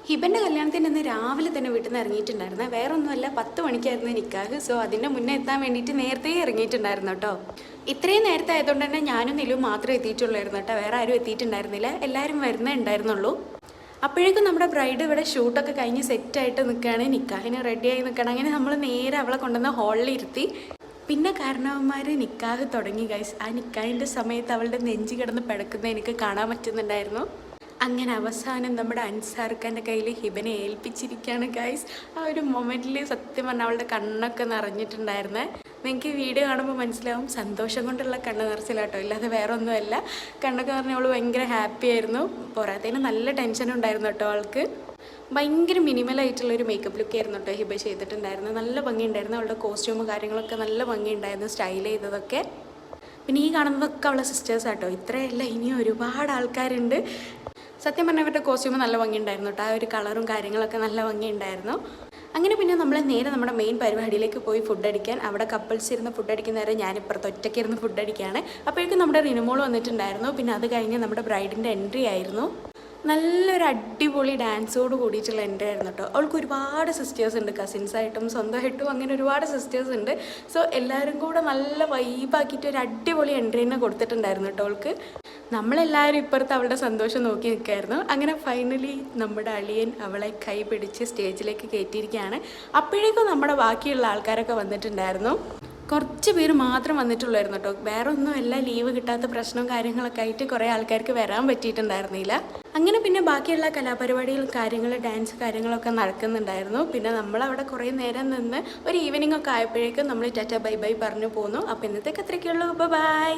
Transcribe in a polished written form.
ഹിബൻ്റെ കല്യാണത്തിന് ഇന്ന് രാവിലെ തന്നെ വീട്ടിൽ നിന്ന് ഇറങ്ങിയിട്ടുണ്ടായിരുന്നു. വേറെ ഒന്നുമല്ല, 10 മണിക്കായിരുന്നു നിക്കാഹ്. സോ അതിൻ്റെ മുന്നേ എത്താൻ വേണ്ടിയിട്ട് നേരത്തെ ഇറങ്ങിയിട്ടുണ്ടായിരുന്നു കേട്ടോ. ഇത്രയും നേരത്തെ ആയതുകൊണ്ട് തന്നെ ഞാനും നിലും മാത്രമേ എത്തിയിട്ടുള്ളായിരുന്നു കേട്ടോ. വേറെ ആരും എത്തിയിട്ടുണ്ടായിരുന്നില്ല, എല്ലാവരും വരുന്നേ ഉണ്ടായിരുന്നുള്ളൂ. അപ്പോഴേക്കും നമ്മുടെ ബ്രൈഡ് ഇവിടെ ഷൂട്ടൊക്കെ കഴിഞ്ഞ് സെറ്റായിട്ട് നിൽക്കുകയാണ്, നിക്കാഹിന് റെഡിയായി നിൽക്കണം. അങ്ങനെ നമ്മൾ നേരെ അവളെ കൊണ്ടുവന്ന് ഹോളിൽ ഇരുത്തി. പിന്നെ കാരണവന്മാർ നിക്കാഹ് തുടങ്ങി ഗൈസ്. ആ നിക്കാഹിൻ്റെ സമയത്ത് അവളുടെ നെഞ്ചി കിടന്ന് പിടക്കുന്നത് എനിക്ക് കാണാൻ പറ്റുന്നുണ്ടായിരുന്നു. അങ്ങനെ അവസാനം നമ്മുടെ അൻസാർക്കാൻ്റെ കയ്യിൽ ഹിബനെ ഏൽപ്പിച്ചിരിക്കുകയാണ് ഗൈസ്. ആ ഒരു മൊമെൻറ്റിൽ സത്യം പറഞ്ഞാൽ അവളുടെ കണ്ണൊക്കെ നിറഞ്ഞിട്ടുണ്ടായിരുന്നേ. നിങ്ങൾക്ക് വീഡിയോ കാണുമ്പോൾ മനസ്സിലാവും, സന്തോഷം കൊണ്ടുള്ള കണ്ണ് നിറച്ചിലാട്ടോ, ഇല്ലാതെ വേറെ ഒന്നുമല്ല. കണ്ണൊക്കെ നിറഞ്ഞ അവൾ ഭയങ്കര ഹാപ്പി ആയിരുന്നു. പോരാത്തതിന് നല്ല ടെൻഷൻ ഉണ്ടായിരുന്നു കേട്ടോ ആൾക്ക്. ഭയങ്കര മിനിമലായിട്ടുള്ളൊരു മേക്കപ്പ് ലുക്ക് ആയിരുന്നു കേട്ടോ ഹിബ ചെയ്തിട്ടുണ്ടായിരുന്നു. നല്ല ഭംഗിയുണ്ടായിരുന്നു. അവളുടെ കോസ്റ്റ്യൂമും കാര്യങ്ങളൊക്കെ നല്ല ഭംഗിയുണ്ടായിരുന്നു, സ്റ്റൈൽ ചെയ്തതൊക്കെ. പിന്നെ ഈ കാണുന്നതൊക്കെ അവളുടെ സിസ്റ്റേഴ്സ് ആട്ടോ. ഇത്രയല്ല, ഇനിയും ഒരുപാട് ആൾക്കാരുണ്ട്. സത്യം പറഞ്ഞാൽ അവരുടെ കോസ്റ്റ്യൂം നല്ല ഭംഗിയുണ്ടായിരുന്നു കേട്ടോ. ആ ഒരു കളറും കാര്യങ്ങളൊക്കെ നല്ല ഭംഗിയുണ്ടായിരുന്നു. അങ്ങനെ പിന്നെ നമ്മൾ നേരെ നമ്മുടെ മെയിൻ പരിപാടിയിലേക്ക് പോയി ഫുഡ് അടിക്കാൻ. അവിടെ കപ്പിൾസ് ഇരുന്ന് ഫുഡ് അടിക്കുന്ന നേരം ഞാനിപ്പുറത്ത് ഒറ്റയ്ക്ക് ഇരുന്ന് ഫുഡ് അടിക്കുകയാണ്. അപ്പോഴേക്കും നമ്മുടെ റിനുമോൾ വന്നിട്ടുണ്ടായിരുന്നു. പിന്നെ അത് കഴിഞ്ഞ് നമ്മുടെ ബ്രൈഡിൻ്റെ എൻട്രി ആയിരുന്നു. നല്ലൊരു അടിപൊളി ഡാൻസോട് കൂടിയിട്ടുള്ള എൻട്രി ആയിരുന്നു കേട്ടോ. അവൾക്ക് ഒരുപാട് സിസ്റ്റേഴ്സ് ഉണ്ട്, കസിൻസായിട്ടും സ്വന്തമായിട്ടും അങ്ങനെ ഒരുപാട് സിസ്റ്റേഴ്സ് ഉണ്ട്. സോ എല്ലാവരും കൂടെ നല്ല വൈബാക്കിയിട്ട് ഒരു അടിപൊളി എൻട്രി തന്നെ കൊടുത്തിട്ടുണ്ടായിരുന്നു കേട്ടോ അവൾക്ക്. നമ്മളെല്ലാവരും ഇപ്പുറത്ത് അവളുടെ സന്തോഷം നോക്കി നിൽക്കുകയായിരുന്നു. അങ്ങനെ ഫൈനലി നമ്മുടെ അളിയൻ അവളെ കൈ പിടിച്ച് സ്റ്റേജിലേക്ക് കയറ്റിയിരിക്കുകയാണ്. അപ്പോഴേക്കും നമ്മുടെ ബാക്കിയുള്ള ആൾക്കാരൊക്കെ വന്നിട്ടുണ്ടായിരുന്നു. കുറച്ച് പേര് മാത്രം വന്നിട്ടുള്ളായിരുന്നു കേട്ടോ. വേറെ ഒന്നുമല്ല, ലീവ് കിട്ടാത്ത പ്രശ്നവും കാര്യങ്ങളൊക്കെ ആയിട്ട് കുറേ ആൾക്കാർക്ക് വരാൻ പറ്റിയിട്ടുണ്ടായിരുന്നില്ല. അങ്ങനെ പിന്നെ ബാക്കിയുള്ള കലാപരിപാടികളും ഡാൻസ് കാര്യങ്ങളൊക്കെ നടക്കുന്നുണ്ടായിരുന്നു. പിന്നെ നമ്മളവിടെ കുറേ നേരം നിന്ന് ഒരു ഈവനിങ് ഒക്കെ ആയപ്പോഴേക്കും നമ്മൾ ടാറ്റ ബൈ ബൈ പറഞ്ഞു പോന്നു. അപ്പോൾ ഇന്നത്തേക്ക് അത്രയ്ക്കുള്ളൂ. ബൈ.